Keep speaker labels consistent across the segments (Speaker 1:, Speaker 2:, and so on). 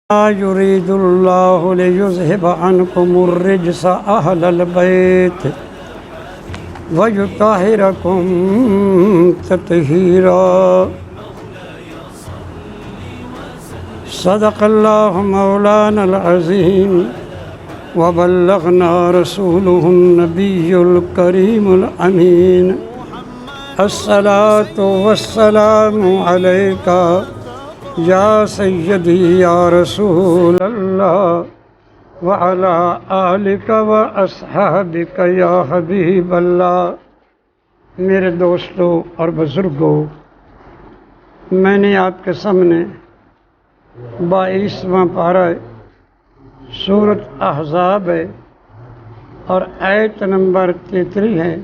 Speaker 1: يريد الله ليذهب عنكم الرجس أهل البيت ويطهركم تطهيرا صدق الله مولانا العظيم وبلغنا رسوله النبي الكريم الأمين الصلاة والسلام عليك یا سیدی یا رسول اللہ وعلی آلک و اصحابک یا حبیب اللہ۔ میرے دوستوں اور بزرگوں، میں نے آپ کے سامنے 22واں پارہ سورۃ احزاب ہے اور آیت نمبر 33 ہے،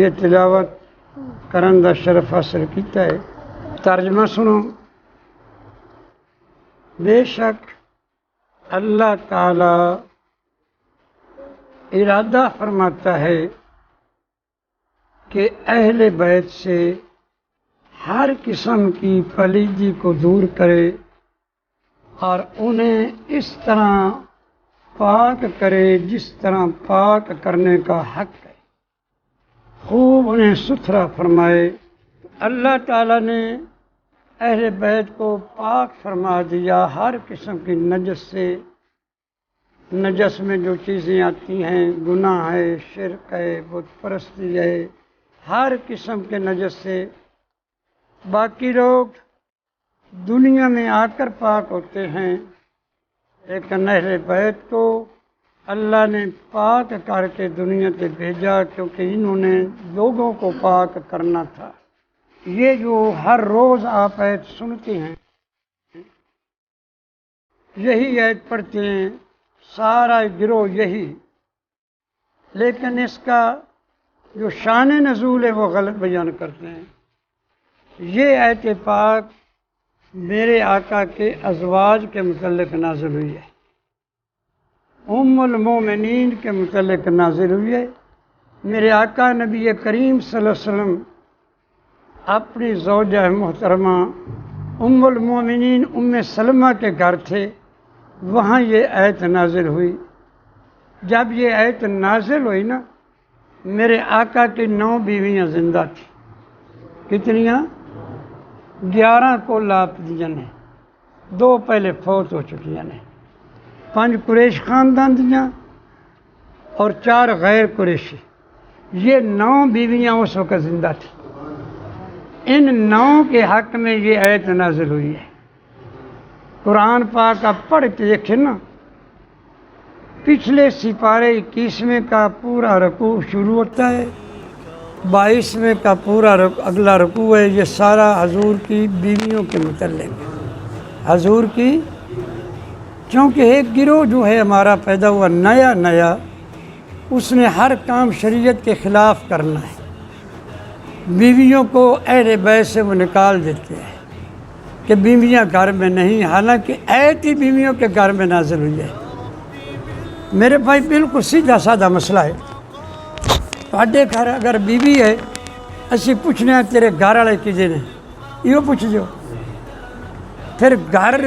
Speaker 1: یہ تلاوت کرندہ شرف حاصل کیتا ہے۔ ترجمہ سنو۔ بے شک اللہ تعالی ارادہ فرماتا ہے کہ اہل بیت سے ہر قسم کی پلیدی کو دور کرے اور انہیں اس طرح پاک کرے جس طرح پاک کرنے کا حق ہے، خوب انہیں ستھرا فرمائے۔ اللہ تعالیٰ نے اہل بیت کو پاک فرما دیا ہر قسم کی نجس سے۔ نجس میں جو چیزیں آتی ہیں، گناہ ہے، شرک ہے، بت پرستی ہے، ہر قسم کے نجس سے۔ باقی لوگ دنیا میں آ کر پاک ہوتے ہیں، لیکن اہل بیت کو اللہ نے پاک کر کے دنیا سے بھیجا، کیونکہ انہوں نے لوگوں کو پاک کرنا تھا۔ یہ جو ہر روز آپ آیت سنتے ہیں، یہی آیت پڑھتے ہیں، سارا گروہ یہی، لیکن اس کا جو شان نزول ہے وہ غلط بیان کرتے ہیں۔ یہ آیت پاک میرے آقا کے ازواج کے متعلق نازل ہوئی ہے، ام المومنین کے متعلق نازل ہوئی ہے۔ میرے آقا نبی کریم صلی اللہ علیہ وسلم اپنی زوجہ محترمہ ام المومنین ام سلمہ کے گھر تھے، وہاں یہ آیت نازل ہوئی۔ جب یہ آیت نازل ہوئی نا، میرے آقا کی 9 بیویاں زندہ تھیں۔ کتنیاں؟ 11 کو لاپ دیا نے، 2 پہلے فوت ہو چکی ہیں، 5 قریش خاندان دیا اور 4 غیر قریشی۔ یہ 9 بیویاں اس وقت زندہ تھیں۔ ان 9 کے حق میں یہ آیت نازل ہوئی ہے۔ قرآن پاک آپ پڑھ کے دیکھیں نا، پچھلے سپارے 21ویں کا پورا رکوع شروع ہوتا ہے، 22ویں کا پورا اگلا رکوع ہے، یہ سارا حضور کی بیویوں کے متعلق ہے۔ حضور کی، چونکہ ایک گروہ جو ہے ہمارا پیدا ہوا نیا، اس نے ہر کام شریعت کے خلاف کرنا ہے، بیویوں کو اہل بیت سے وہ نکال دیتے ہیں کہ بیویاں گھر میں نہیں، حالانکہ آیت ہی بیویوں کے گھر میں نازل ہوئی ہے۔ میرے بھائی بالکل سیدھا سادہ مسئلہ ہے۔ تھوڑے گھر اگر بیوی ہے، اسی پوچھنے ہیں تیرے گھر والے کجے نے، یہ پوچھ جو۔ پھر گھر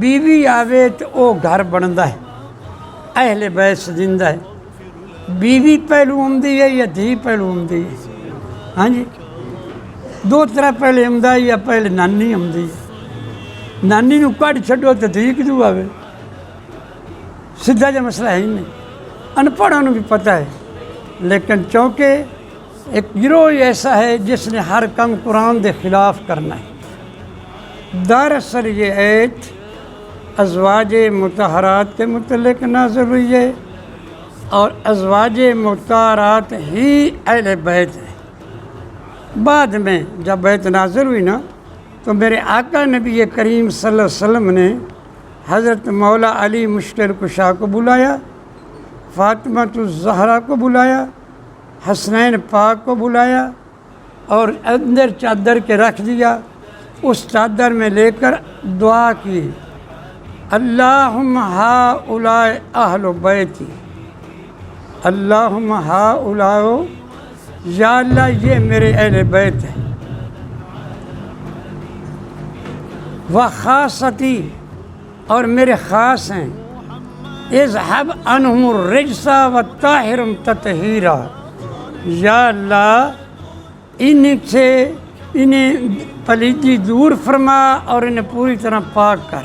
Speaker 1: بیوی آوے تو وہ گھر بنتا ہے، اہل بیت سے زندہ ہے۔ بیوی پہلو آمدی ہے یا دھی پہلو آمدی ہے؟ ہاں جی، 2 طرح پہلے آمدا ہے یا پہلے نانی آمدی ہے؟ نانی نو کڈ چھڈو تو دھی کدوں آوے؟ سیدھا جا مسئلہ ہے ہی نہیں، ان پڑھوں بھی پتہ ہے، لیکن چونکہ ایک گروہ ایسا ہے جس نے ہر کم قرآن دے خلاف کرنا ہے۔ دراصل یہ آیت ازواج مطہرات کے متعلق نازل ہوئی ہے اور ازواج مطہرات ہی اہل بیت ہے۔ بعد میں جب آیت نازل ہوئی نا، تو میرے آقا نبی کریم صلی اللہ علیہ وسلم نے حضرت مولا علی مشکل کشا کو بلایا، فاطمہ الزہرا کو بلایا، حسنین پاک کو بلایا اور اندر چادر کے رکھ دیا۔ اس چادر میں لے کر دعا کی، اللہم ہؤلاء اہل بیتی، اللہم ہؤلاء، یا اللہ یہ میرے اہل بیت ہیں، وخاصتی اور میرے خاص ہیں۔ اذهب عنہم الرجس وطہرہم تطہیرا، یا اللہ انہیں پلیدی دور فرما اور انہیں پوری طرح پاک کر۔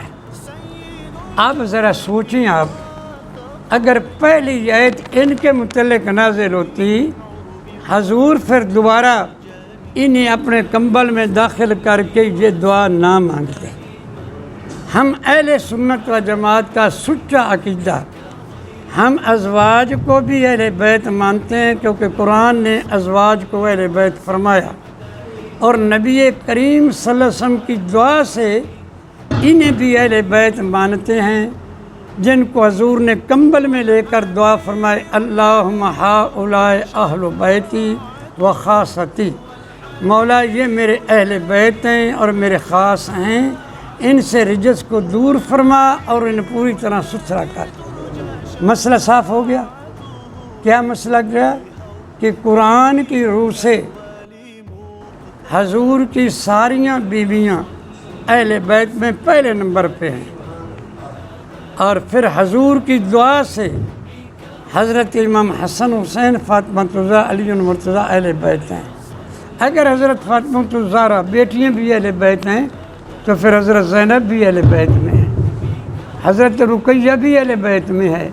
Speaker 1: اب ذرا سوچیں آپ، اگر پہلی آیت ان کے متعلق نازل ہوتی، حضور پھر دوبارہ انہیں اپنے کمبل میں داخل کر کے یہ دعا نہ مانگتے۔ ہم اہل سنت و جماعت کا سچا عقیدہ، ہم ازواج کو بھی اہل بیت مانتے ہیں، کیونکہ قرآن نے ازواج کو اہل بیت فرمایا، اور نبی کریم صلی اللہ علیہ وسلم کی دعا سے انہیں بھی اہل بیت مانتے ہیں، جن کو حضور نے کمبل میں لے کر دعا فرمائے، اللہم ہؤلاء اہل بیتی و خاصتی، مولا یہ میرے اہل بیت ہیں اور میرے خاص ہیں، ان سے رجس کو دور فرما اور انہیں پوری طرح ستھرا کر۔ مسئلہ صاف ہو گیا۔ کیا مسئلہ گیا؟ کہ قرآن کی روح سے حضور کی ساریاں بیویاں اہل بیت میں پہلے نمبر پہ ہیں، اور پھر حضور کی دعا سے حضرت امام حسن حسین فاطمہ الزہرا علی مرتضیٰ اہل بیت ہیں۔ اگر حضرت فاطمہ الزہرا بیٹیاں بھی اہل بیت ہیں تو پھر حضرت زینب بھی اہل بیت میں ہے، حضرت رقیہ بھی اہل بیت میں ہے۔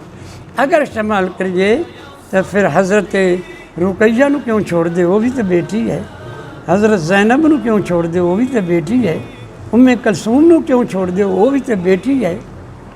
Speaker 1: اگر شمال کریے تو پھر حضرت رقیہ نو کیوں چھوڑ دے، وہ بھی تو بیٹی ہے۔ حضرت زینب نو کیوں چھوڑ دے، وہ بھی تو بیٹی ہے۔ ام کلثوم نو کیوں چھوڑ دے، وہ بھی تو بیٹی ہے۔